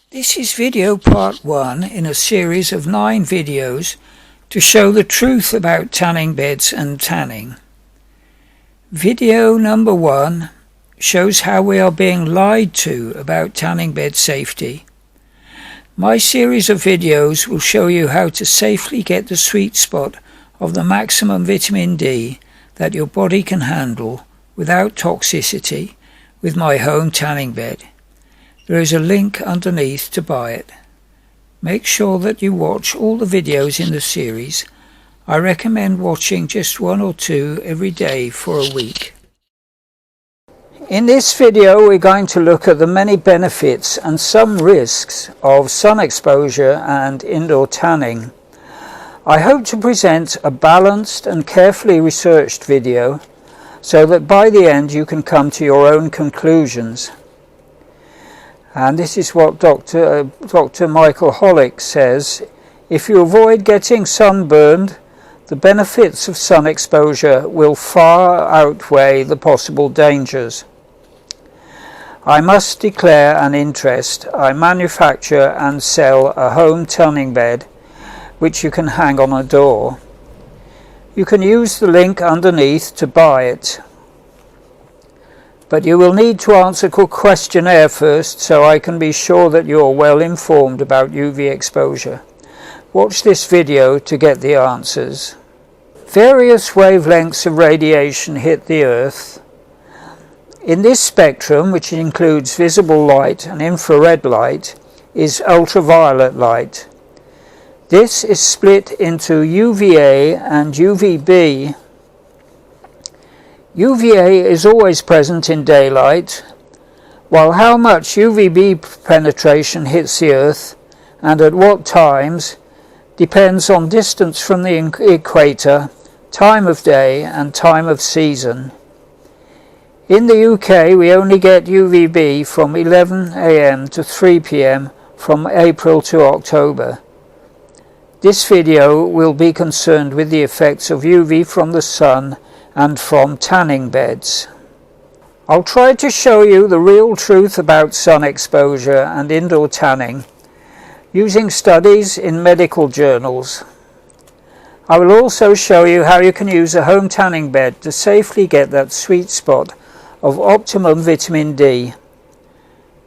This is video part 1 in a series of 9 videos to show the truth about tanning beds and tanning. Video number 1 shows how we are being lied to about tanning bed safety. My series of videos will show you how to safely get the sweet spot of the maximum vitamin D that your body can handle without toxicity with my home tanning bed. There is a link underneath to buy it. Make sure that you watch all the videos in the series. I recommend watching just 1 or 2 every day for a week. In this video we're going to look at the many benefits and some risks of sun exposure and indoor tanning. I hope to present a balanced and carefully researched video so that by the end you can come to your own conclusions. And this is what Dr. Michael Hollick says: if you avoid getting sunburned, the benefits of sun exposure will far outweigh the possible dangers. I must declare an interest. I manufacture and sell a home tanning bed which you can hang on a door. You can use the link underneath to buy it. But you will need to answer a questionnaire first so I can be sure that you are well informed about UV exposure. Watch this video to get the answers. Various wavelengths of radiation hit the Earth. In this spectrum, which includes visible light and infrared light, is ultraviolet light. This is split into UVA and UVB. UVA is always present in daylight, while how much UVB penetration hits the Earth and at what times depends on distance from the equator, time of day and time of season. In the UK we only get UVB from 11 AM to 3 PM from April to October. This video will be concerned with the effects of UV from the sun and from tanning beds. I'll try to show you the real truth about sun exposure and indoor tanning using studies in medical journals. I will also show you how you can use a home tanning bed to safely get that sweet spot of optimum vitamin D.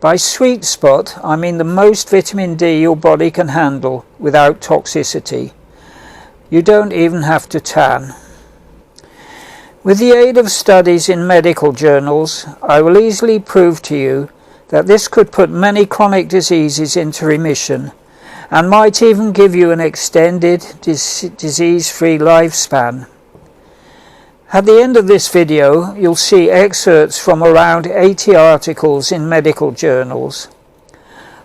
By sweet spot, I mean the most vitamin D your body can handle without toxicity. You don't even have to tan. With the aid of studies in medical journals, I will easily prove to you that this could put many chronic diseases into remission and might even give you an extended disease-free lifespan. At the end of this video, you'll see excerpts from around 80 articles in medical journals.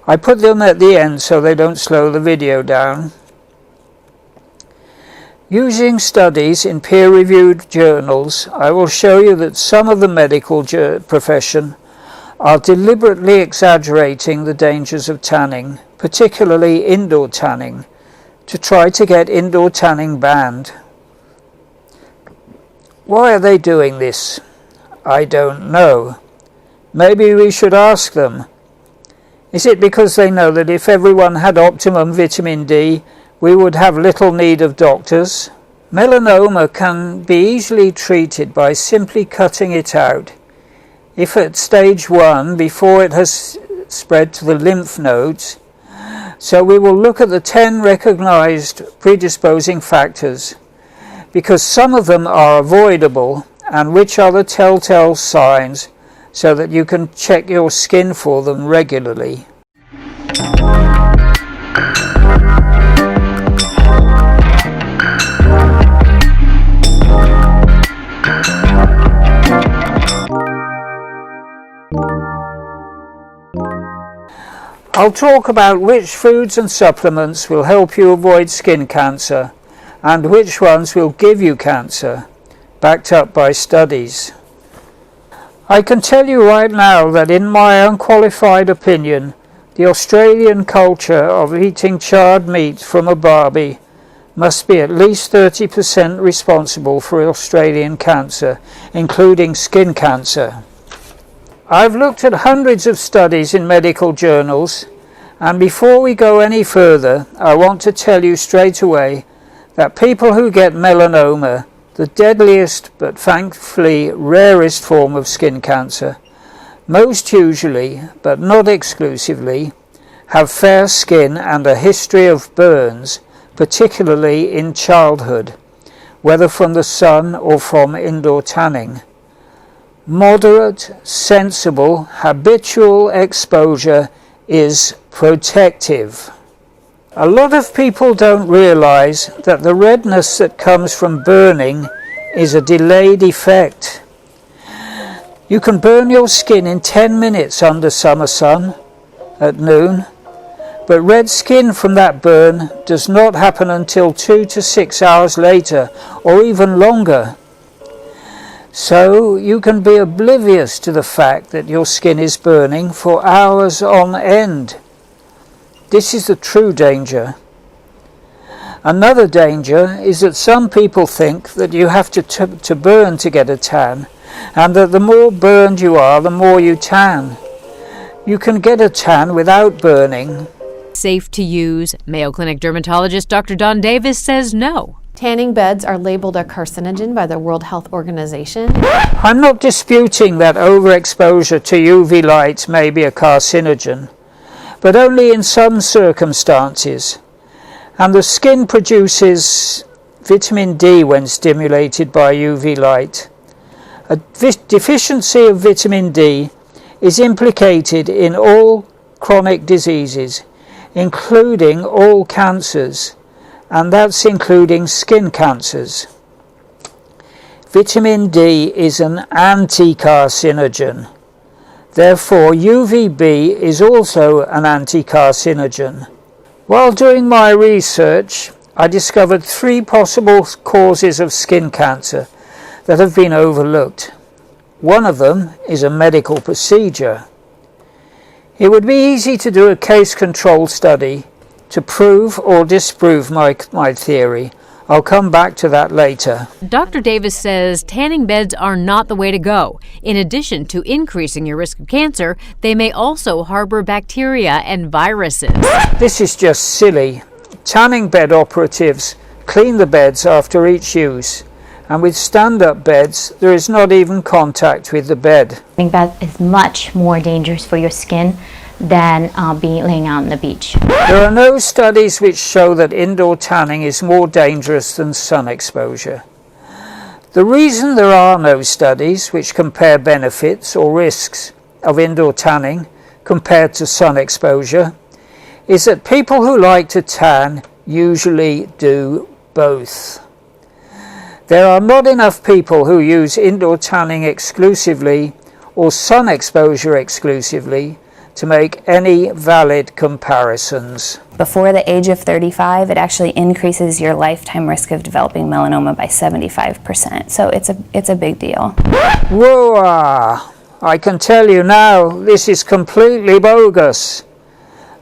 I put them at the end so they don't slow the video down. Using studies in peer-reviewed journals, I will show you that some of the medical profession are deliberately exaggerating the dangers of tanning, particularly indoor tanning, to try to get indoor tanning banned. Why are they doing this? I don't know. Maybe we should ask them. Is it because they know that if everyone had optimum vitamin D, we would have little need of doctors? Melanoma can be easily treated by simply cutting it out. If at stage 1, before it has spread to the lymph nodes, so we will look at the 10 recognized predisposing factors, because some of them are avoidable, and which are the telltale signs, so that you can check your skin for them regularly. I'll talk about which foods and supplements will help you avoid skin cancer and which ones will give you cancer, backed up by studies. I can tell you right now that in my unqualified opinion, the Australian culture of eating charred meat from a barbie must be at least 30% responsible for Australian cancer, including skin cancer. I've looked at hundreds of studies in medical journals And before we go any further, I want to tell you straight away that people who get melanoma, the deadliest but thankfully rarest form of skin cancer, most usually, but not exclusively, have fair skin and a history of burns, particularly in childhood, whether from the sun or from indoor tanning. Moderate, sensible, habitual exposure is protective. A lot of people don't realize that the redness that comes from burning is a delayed effect. You can burn your skin in 10 minutes under summer sun at noon, but red skin from that burn does not happen until 2 to 6 hours later, or even longer. So you can be oblivious to the fact that your skin is burning for hours on end. This is the true danger. Another danger is that some people think that you have to burn to get a tan, and that the more burned you are, the more you tan. You can get a tan without burning. Safe to use. Mayo Clinic dermatologist Dr. Don Davis says no. Tanning beds are labeled a carcinogen by the World Health Organization. I'm not disputing that overexposure to UV light may be a carcinogen, but only in some circumstances. And the skin produces vitamin D when stimulated by UV light. A deficiency of vitamin D is implicated in all chronic diseases, including all cancers, and that's including skin cancers. Vitamin D is an anti-carcinogen. Therefore, UVB is also an anti-carcinogen. While doing my research, I discovered 3 possible causes of skin cancer that have been overlooked. One of them is a medical procedure. It would be easy to do a case control study to prove or disprove my theory. I'll come back to that later. Dr. Davis says tanning beds are not the way to go. In addition to increasing your risk of cancer, they may also harbor bacteria and viruses. This is just silly. Tanning bed operatives clean the beds after each use, and with stand-up beds, there is not even contact with the bed. Tanning bed is much more dangerous for your skin than laying out on the beach. There are no studies which show that indoor tanning is more dangerous than sun exposure. The reason there are no studies which compare benefits or risks of indoor tanning compared to sun exposure is that people who like to tan usually do both. There are not enough people who use indoor tanning exclusively or sun exposure exclusively to make any valid comparisons. Before the age of 35, it actually increases your lifetime risk of developing melanoma by 75%. So it's a big deal. Whoa! I can tell you now, this is completely bogus.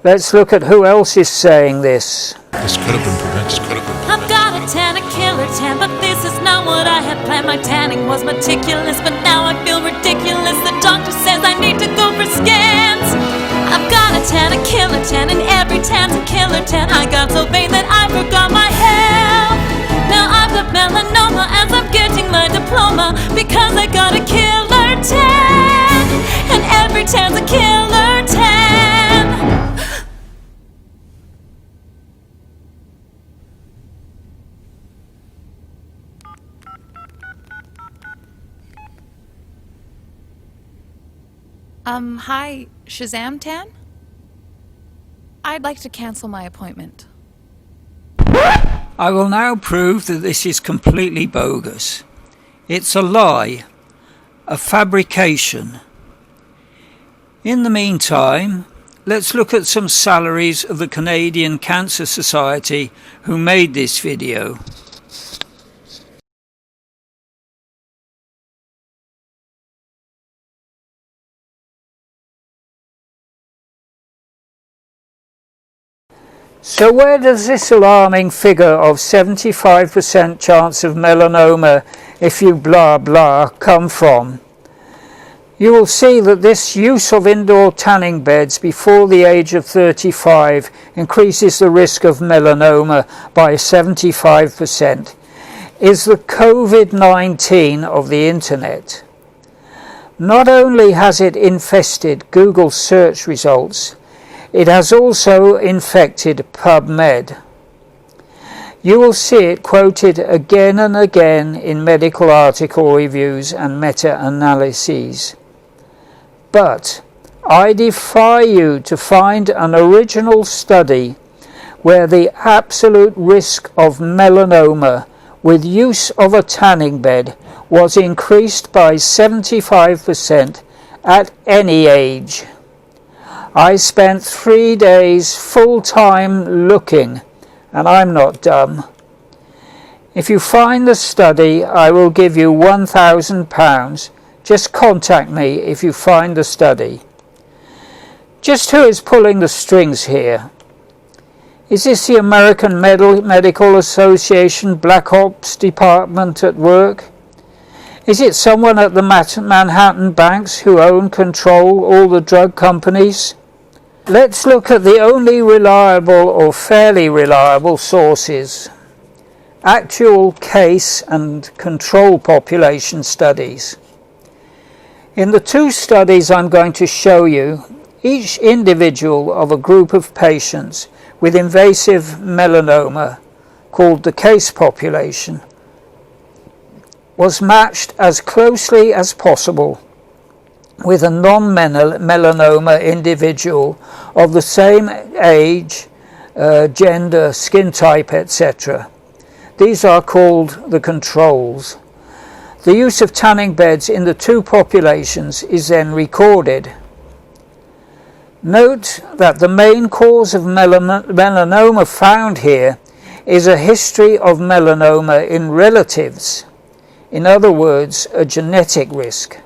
Let's look at who else is saying this. This could have been prevented. I've got a tan, a killer tan, but this is not what I had planned. My tanning was meticulous, but now I feel ridiculous. The doctor says I need to go for scans. I've got a tan, a killer tan, and every tan's a killer tan. I got so vain that I forgot my health. Now I've got melanoma as I'm getting my diploma, because I got a killer tan, and every tan's a killer tan. Hi, Shazam Tan? I'd like to cancel my appointment. I will now prove that this is completely bogus. It's a lie, a fabrication. In the meantime, let's look at some salaries of the Canadian Cancer Society who made this video. So where does this alarming figure of 75% chance of melanoma if you blah blah come from? You will see that this use of indoor tanning beds before the age of 35 increases the risk of melanoma by 75%. Is the COVID-19 of the internet. Not only has it infested Google search results, it has also infected PubMed. You will see it quoted again and again in medical article reviews and meta-analyses. But I defy you to find an original study where the absolute risk of melanoma with use of a tanning bed was increased by 75% at any age. I spent 3 days full-time looking, and I'm not dumb. If you find the study, I will give you £1,000. Just contact me if you find the study. Just who is pulling the strings here? Is this the American Medical Association Black Ops Department at work? Is it someone at the Manhattan banks who control all the drug companies? Let's look at the only reliable or fairly reliable sources. Actual case and control population studies. In the two studies I'm going to show you, each individual of a group of patients with invasive melanoma, called the case population, was matched as closely as possible with a non-melanoma individual of the same age, gender, skin type, etc. These are called the controls. The use of tanning beds in the two populations is then recorded. Note that the main cause of melanoma found here is a history of melanoma in relatives. In other words, a genetic risk.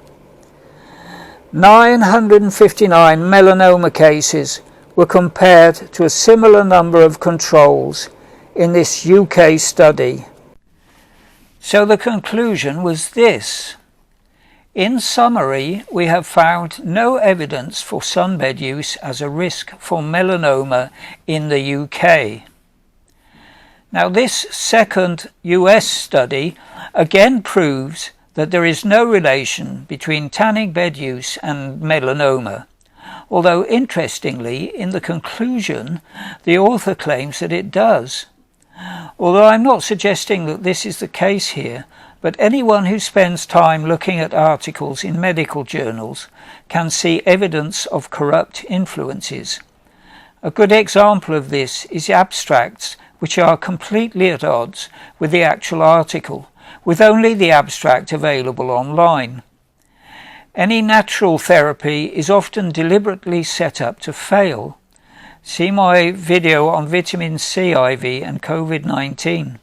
959 melanoma cases were compared to a similar number of controls in this UK study. So the conclusion was this. In summary, we have found no evidence for sunbed use as a risk for melanoma in the UK. Now this second US study again proves that there is no relation between tanning bed use and melanoma, although interestingly in the conclusion the author claims that it does. Although I'm not suggesting that this is the case here, but anyone who spends time looking at articles in medical journals can see evidence of corrupt influences. A good example of this is abstracts which are completely at odds with the actual article, with only the abstract available online. Any natural therapy is often deliberately set up to fail. See my video on vitamin C IV and COVID-19.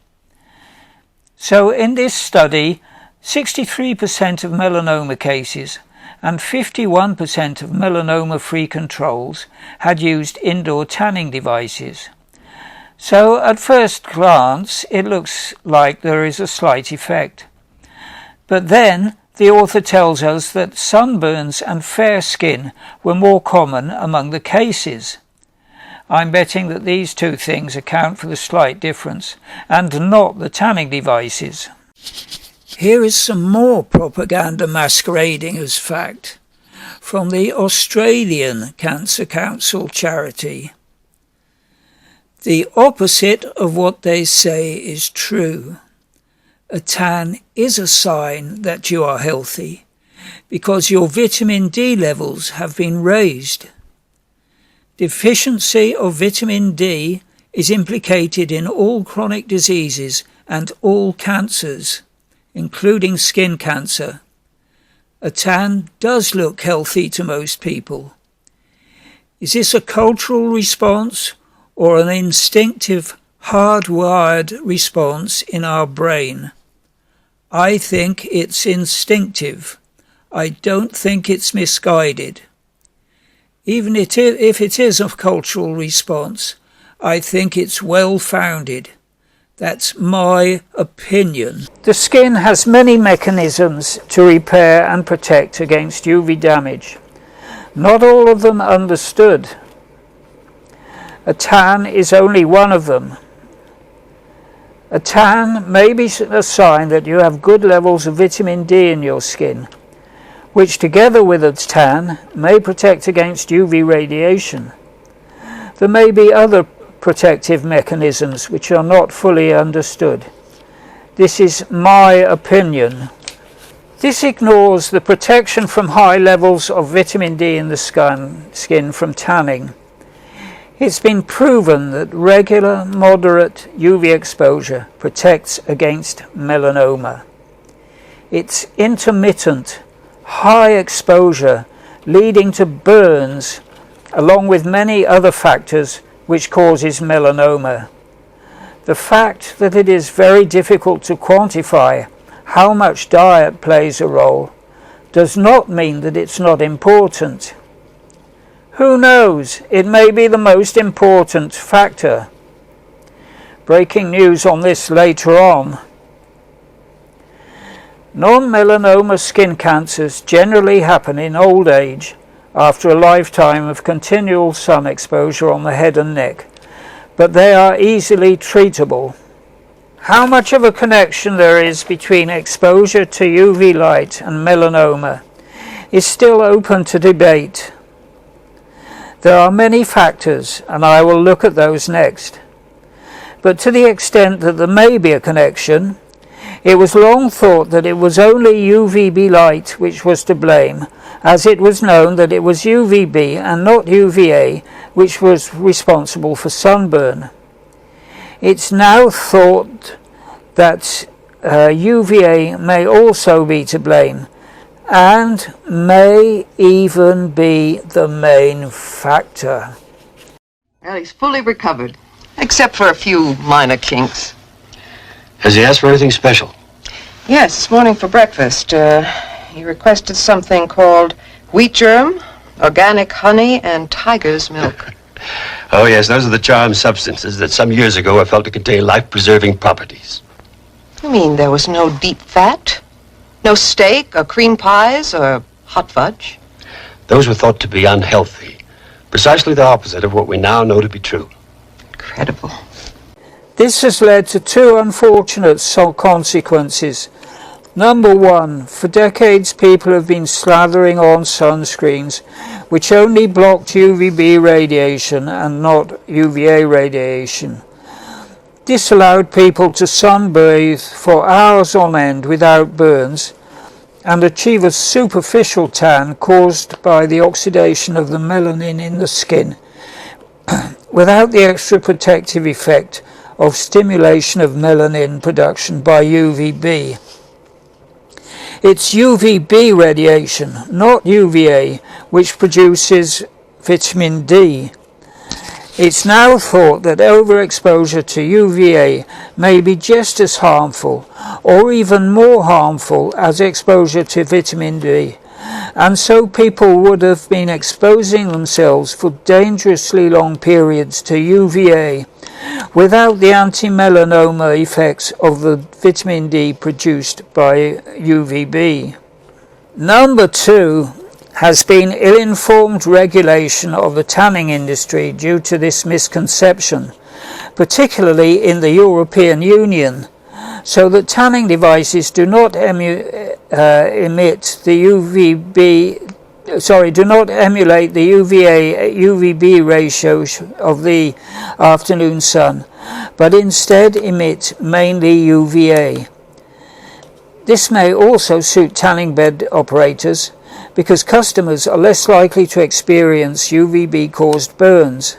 So in this study, 63% of melanoma cases and 51% of melanoma-free controls had used indoor tanning devices. So at first glance, it looks like there is a slight effect. But then the author tells us that sunburns and fair skin were more common among the cases. I'm betting that these two things account for the slight difference, and not the tanning devices. Here is some more propaganda masquerading as fact from the Australian Cancer Council charity. The opposite of what they say is true. A tan is a sign that you are healthy, because your vitamin D levels have been raised. Deficiency of vitamin D is implicated in all chronic diseases and all cancers, including skin cancer. A tan does look healthy to most people. Is this a cultural response or an instinctive, hardwired response in our brain? I think it's instinctive. I don't think it's misguided. Even if it is a cultural response, I think it's well-founded. That's my opinion. The skin has many mechanisms to repair and protect against UV damage. Not all of them understood. A tan is only one of them. A tan may be a sign that you have good levels of vitamin D in your skin, which together with a tan may protect against UV radiation. There may be other protective mechanisms which are not fully understood. This is my opinion. This ignores the protection from high levels of vitamin D in the skin from tanning. It's been proven that regular, moderate UV exposure protects against melanoma. It's intermittent, high exposure leading to burns, along with many other factors which causes melanoma. The fact that it is very difficult to quantify how much diet plays a role does not mean that it's not important. Who knows, it may be the most important factor. Breaking news on this later on. Non-melanoma skin cancers generally happen in old age after a lifetime of continual sun exposure on the head and neck, but they are easily treatable. How much of a connection there is between exposure to UV light and melanoma is still open to debate. There are many factors, and I will look at those next. But to the extent that there may be a connection, it was long thought that it was only UVB light which was to blame, as it was known that it was UVB and not UVA which was responsible for sunburn. It's now thought that UVA may also be to blame, and may even be the main factor. Well, he's fully recovered, except for a few minor kinks. Has he asked for anything special? Yes, this morning for breakfast, he requested something called wheat germ, organic honey, and tiger's milk. Oh, yes, those are the charm substances that some years ago were felt to contain life-preserving properties. You mean there was no deep fat? No steak, or cream pies, or hot fudge? Those were thought to be unhealthy. Precisely the opposite of what we now know to be true. Incredible. This has led to two unfortunate consequences. Number one, for decades people have been slathering on sunscreens which only blocked UVB radiation and not UVA radiation. This allowed people to sunbathe for hours on end without burns and achieve a superficial tan caused by the oxidation of the melanin in the skin without the extra protective effect of stimulation of melanin production by UVB. It's UVB radiation, not UVA, which produces vitamin D. It's now thought that overexposure to UVA may be just as harmful, or even more harmful, as exposure to vitamin D, and so people would have been exposing themselves for dangerously long periods to UVA without the anti-melanoma effects of the vitamin D produced by UVB. Number two has been ill-informed regulation of the tanning industry due to this misconception, particularly in the European Union, so that tanning devices do not emulate the UVA-UVB ratio of the afternoon sun, but instead emit mainly UVA. This may also suit tanning bed operators, because customers are less likely to experience UVB-caused burns.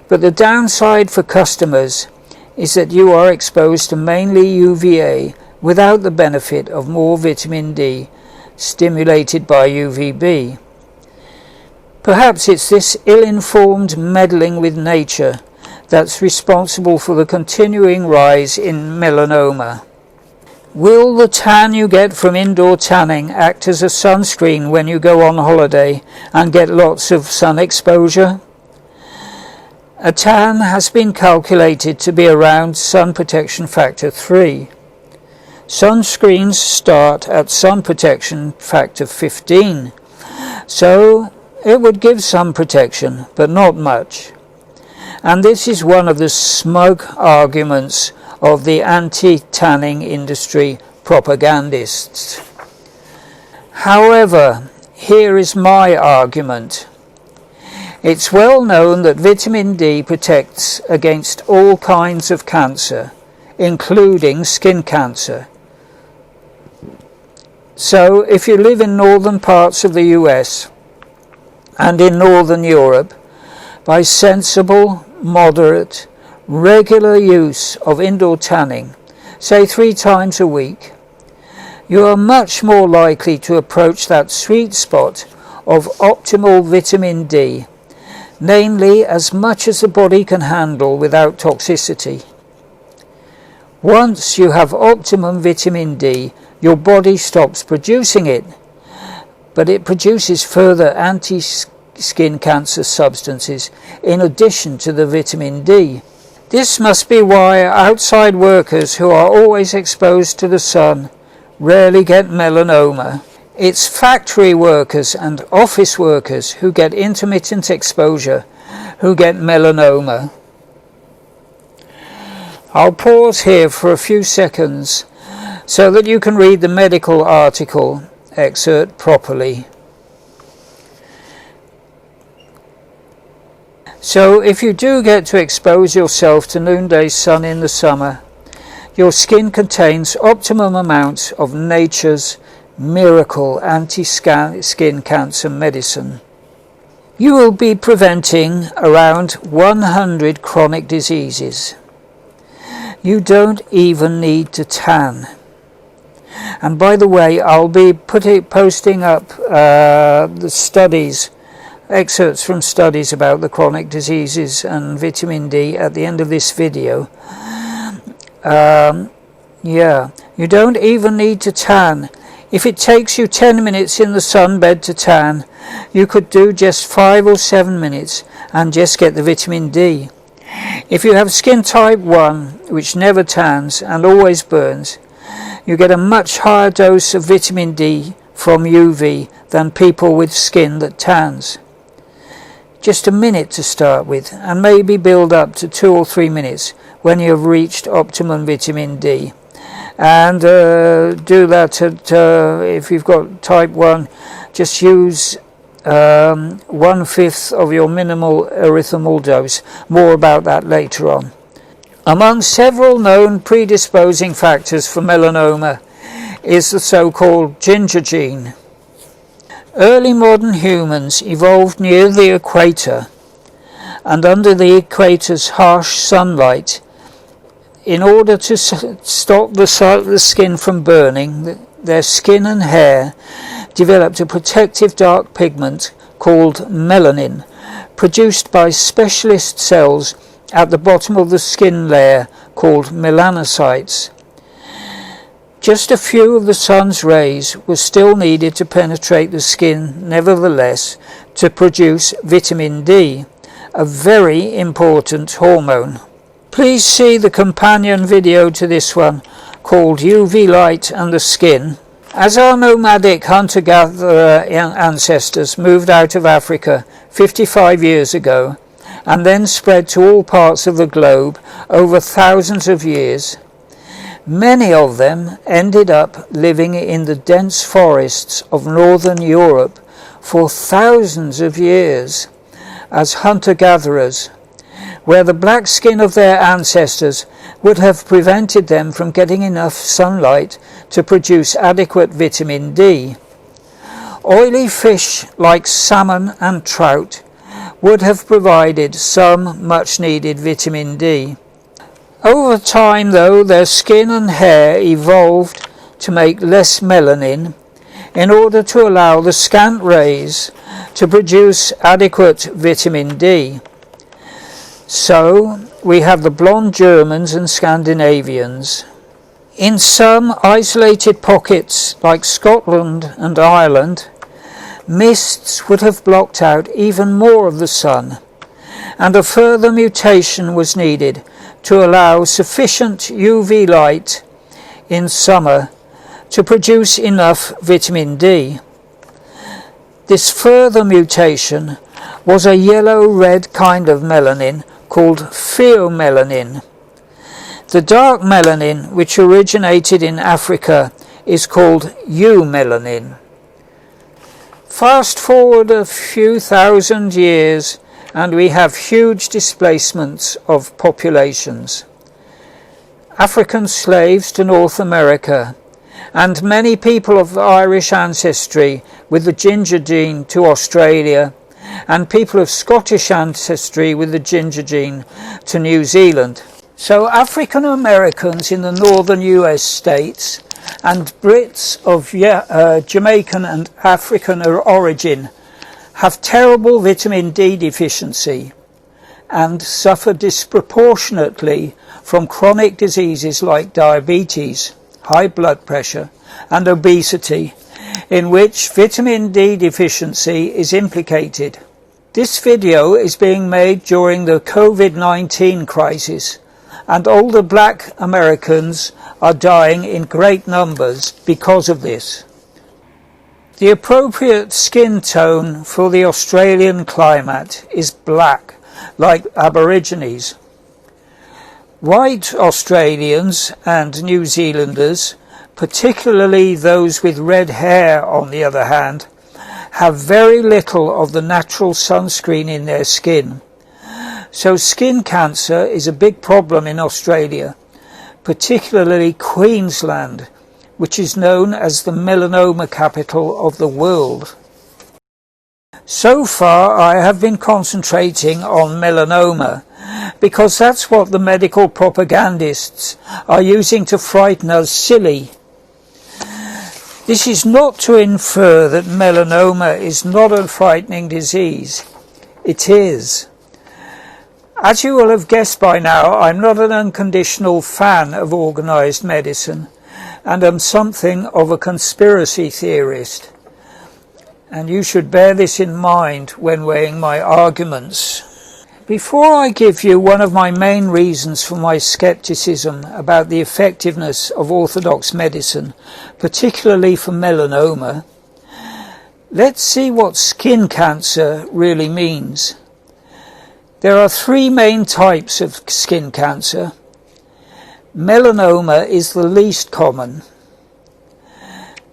But the downside for customers is that you are exposed to mainly UVA without the benefit of more vitamin D stimulated by UVB. Perhaps it's this ill-informed meddling with nature that's responsible for the continuing rise in melanoma. Will the tan you get from indoor tanning act as a sunscreen when you go on holiday and get lots of sun exposure? A tan has been calculated to be around sun protection factor 3. Sunscreens start at sun protection factor 15, so it would give some protection, but not much. And this is one of the smug arguments of the anti-tanning industry propagandists. However, here is my argument. It's well known that vitamin D protects against all kinds of cancer, including skin cancer. So if you live in northern parts of the US and in northern Europe, by sensible, moderate, regular use of indoor tanning, say 3 times a week, you are much more likely to approach that sweet spot of optimal vitamin D, namely as much as the body can handle without toxicity. Once you have optimum vitamin D, your body stops producing it, but it produces further anti-skin cancer substances in addition to the vitamin D. This must be why outside workers who are always exposed to the sun rarely get melanoma. It's factory workers and office workers who get intermittent exposure who get melanoma. I'll pause here for a few seconds so that you can read the medical article excerpt properly. So if you do get to expose yourself to noonday sun in the summer, your skin contains optimum amounts of nature's miracle anti-skin cancer medicine. You will be preventing around 100 chronic diseases. You don't even need to tan. And by the way, I'll be posting up the studies, excerpts from studies about the chronic diseases and vitamin D at the end of this video. You don't even need to tan. If it takes you 10 minutes in the sunbed to tan, you could do just 5 or 7 minutes and just get the vitamin D. If you have skin type 1, which never tans and always burns, you get a much higher dose of vitamin D from UV than people with skin that tans. Just a minute to start with, and maybe build up to 2 or 3 minutes when you have reached optimum vitamin D. And do that if you've got type 1, just use 1/5 of your minimal erythritol dose. More about that later on. Among several known predisposing factors for melanoma is the so-called ginger gene. Early modern humans evolved near the equator and under the equator's harsh sunlight. In order to stop the skin from burning, their skin and hair developed a protective dark pigment called melanin, produced by specialist cells at the bottom of the skin layer called melanocytes. Just a few of the sun's rays were still needed to penetrate the skin, nevertheless, to produce vitamin D, a very important hormone. Please see the companion video to this one called UV Light and the Skin. As our nomadic hunter-gatherer ancestors moved out of Africa 55 years ago and then spread to all parts of the globe over thousands of years, many of them ended up living in the dense forests of northern Europe for thousands of years as hunter-gatherers, where the black skin of their ancestors would have prevented them from getting enough sunlight to produce adequate vitamin D. Oily fish like salmon and trout would have provided some much-needed vitamin D. Over time, though, their skin and hair evolved to make less melanin in order to allow the scant rays to produce adequate vitamin D. So, we have the blonde Germans and Scandinavians. In some isolated pockets like Scotland and Ireland, mists would have blocked out even more of the sun, and a further mutation was needed to allow sufficient UV light in summer to produce enough vitamin D. This further mutation was a yellow-red kind of melanin called pheomelanin. The dark melanin, which originated in Africa, is called eumelanin. Fast forward a few thousand years and we have huge displacements of populations. African slaves to North America, and many people of Irish ancestry with the ginger gene to Australia, and people of Scottish ancestry with the ginger gene to New Zealand. So African Americans in the northern US states and Brits of Jamaican and African origin have terrible vitamin D deficiency and suffer disproportionately from chronic diseases like diabetes, high blood pressure and obesity, in which vitamin D deficiency is implicated. This video is being made during the COVID-19 crisis, and older black Americans are dying in great numbers because of this. The appropriate skin tone for the Australian climate is black, like Aborigines. White Australians and New Zealanders, particularly those with red hair on the other hand, have very little of the natural sunscreen in their skin. So skin cancer is a big problem in Australia, particularly Queensland, which is known as the melanoma capital of the world. So far I have been concentrating on melanoma because that's what the medical propagandists are using to frighten us silly. This is not to infer that melanoma is not a frightening disease. It is. As you will have guessed by now, I'm not an unconditional fan of organised medicine and am something of a conspiracy theorist. And you should bear this in mind when weighing my arguments. Before I give you one of my main reasons for my scepticism about the effectiveness of orthodox medicine, particularly for melanoma, let's see what skin cancer really means. There are three main types of skin cancer. Melanoma is the least common.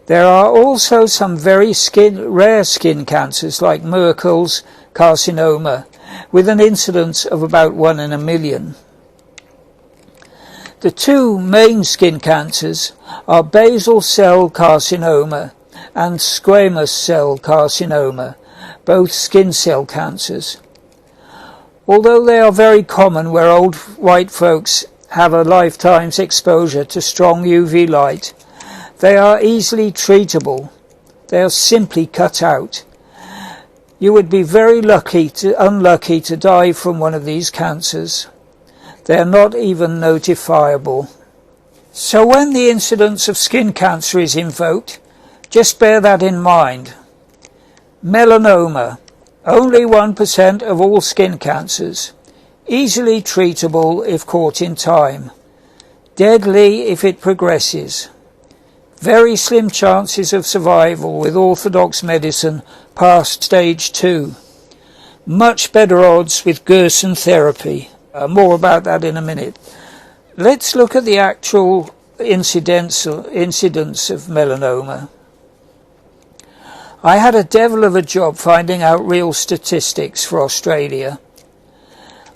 There are also some very rare skin cancers like Merkel's carcinoma, with an incidence of about 1 in a million. The two main skin cancers are basal cell carcinoma and squamous cell carcinoma, both skin cell cancers. Although they are very common where old white folks have a lifetime's exposure to strong UV light, they are easily treatable. They are simply cut out. You would be very unlucky to die from one of these cancers. They are not even notifiable. So when the incidence of skin cancer is invoked, just bear that in mind. Melanoma, only 1% of all skin cancers, easily treatable if caught in time, deadly if it progresses. Very slim chances of survival with orthodox medicine past stage 2. Much better odds with Gerson therapy. More about that in a minute. Let's look at the actual incidence of melanoma. I had a devil of a job finding out real statistics for Australia.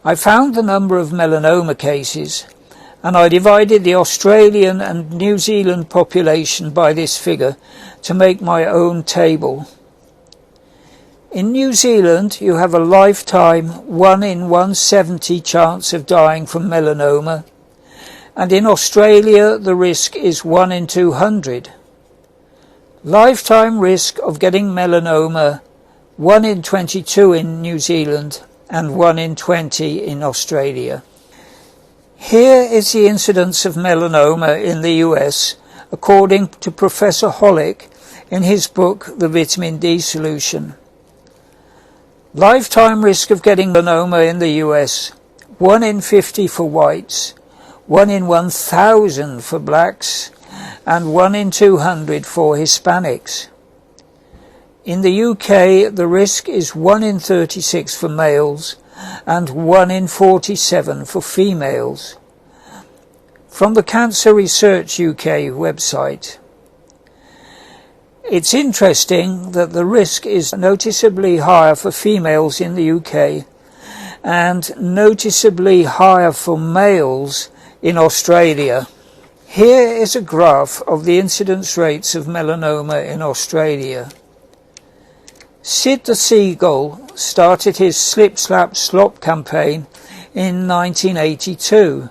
I found the number of melanoma cases, and I divided the Australian and New Zealand population by this figure to make my own table. In New Zealand, you have a lifetime 1 in 170 chance of dying from melanoma, and in Australia the risk is 1 in 200. Lifetime risk of getting melanoma 1 in 22 in New Zealand and 1 in 20 in Australia. Here is the incidence of melanoma in the US according to Professor Hollick in his book The Vitamin D Solution. Lifetime risk of getting melanoma in the US, 1 in 50 for whites, 1 in 1,000 for blacks, and 1 in 200 for Hispanics. In the UK, the risk is 1 in 36 for males and 1 in 47 for females. From the Cancer Research UK website. It's interesting that the risk is noticeably higher for females in the UK and noticeably higher for males in Australia. Here is a graph of the incidence rates of melanoma in Australia. Sid the Seagull started his Slip Slap Slop campaign in 1982.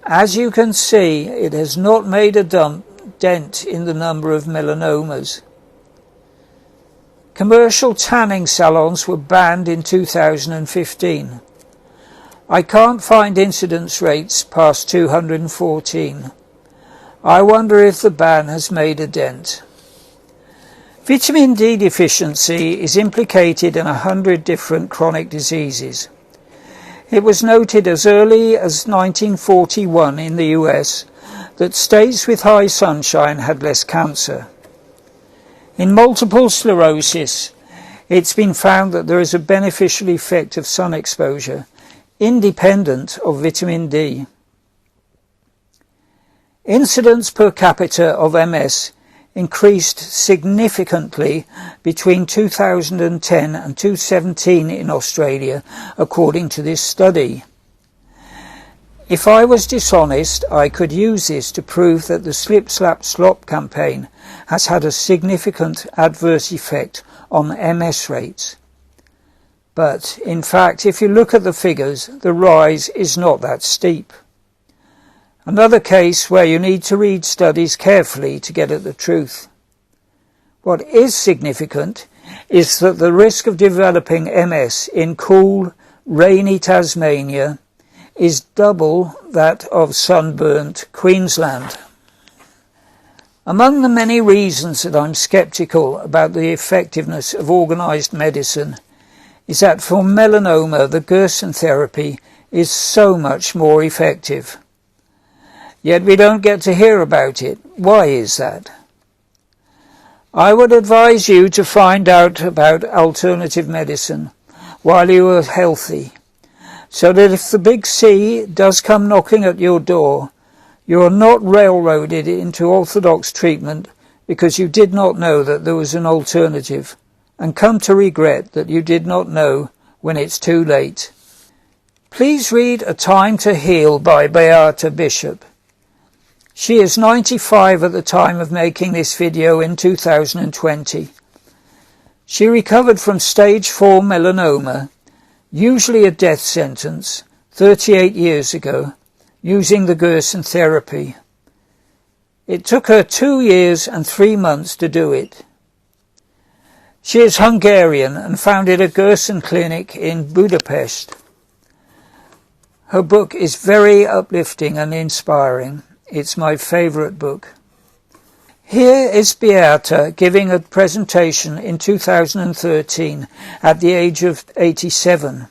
As you can see, it has not made a dent in the number of melanomas. Commercial tanning salons were banned in 2015. I can't find incidence rates past 214. I wonder if the ban has made a dent. Vitamin D deficiency is implicated in 100 different chronic diseases. It was noted as early as 1941 in the US that states with high sunshine had less cancer. In multiple sclerosis, it's been found that there is a beneficial effect of sun exposure, independent of vitamin D. Incidence per capita of MS increased significantly between 2010 and 2017 in Australia, according to this study. If I was dishonest, I could use this to prove that the Slip Slap Slop campaign has had a significant adverse effect on MS rates. But, in fact, if you look at the figures, the rise is not that steep. Another case where you need to read studies carefully to get at the truth. What is significant is that the risk of developing MS in cool, rainy Tasmania is double that of sunburnt Queensland. Among the many reasons that I'm sceptical about the effectiveness of organised medicine is that for melanoma the Gerson therapy is so much more effective. Yet we don't get to hear about it. Why is that? I would advise you to find out about alternative medicine while you are healthy, so that if the big C does come knocking at your door, you are not railroaded into orthodox treatment because you did not know that there was an alternative, and come to regret that you did not know when it's too late. Please read A Time to Heal by Beata Bishop. She is 95 at the time of making this video in 2020. She recovered from stage 4 melanoma, usually a death sentence, 38 years ago, using the Gerson therapy. It took her 2 years and 3 months to do it. She is Hungarian and founded a Gerson clinic in Budapest. Her book is very uplifting and inspiring. It's my favourite book. Here is Beata giving a presentation in 2013 at the age of 87.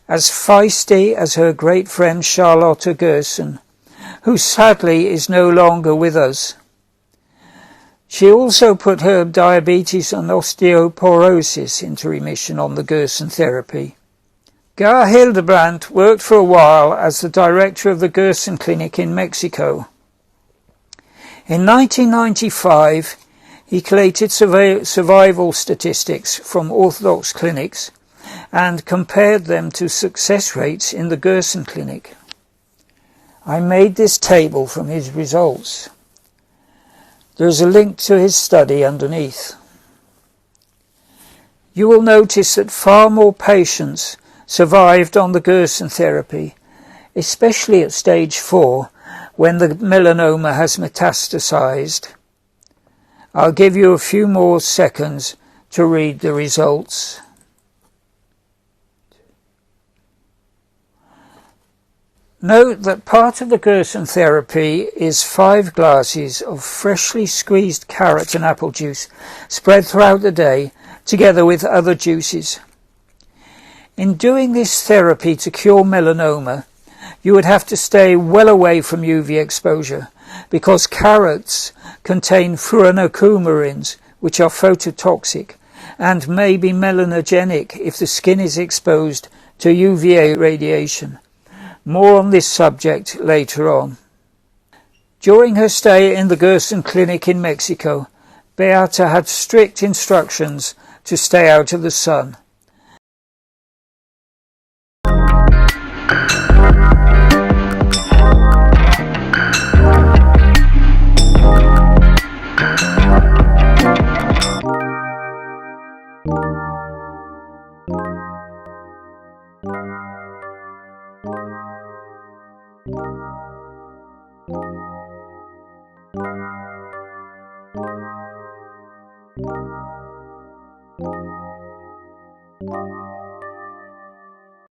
As feisty as her great friend Charlotte Gerson, who sadly is no longer with us. She also put her diabetes and osteoporosis into remission on the Gerson therapy. Gar Hildebrandt worked for a while as the director of the Gerson Clinic in Mexico. In 1995, he collated survival statistics from orthodox clinics and compared them to success rates in the Gerson Clinic. I made this table from his results. There is a link to his study underneath. You will notice that far more patients survived on the Gerson therapy, especially at stage 4 when the melanoma has metastasized. I'll give you a few more seconds to read the results. Note that part of the Gerson therapy is 5 glasses of freshly squeezed carrot and apple juice spread throughout the day together with other juices. In doing this therapy to cure melanoma, you would have to stay well away from UV exposure because carrots contain furanocoumarins, which are phototoxic and may be melanogenic if the skin is exposed to UVA radiation. More on this subject later on. During her stay in the Gerson Clinic in Mexico, Beata had strict instructions to stay out of the sun.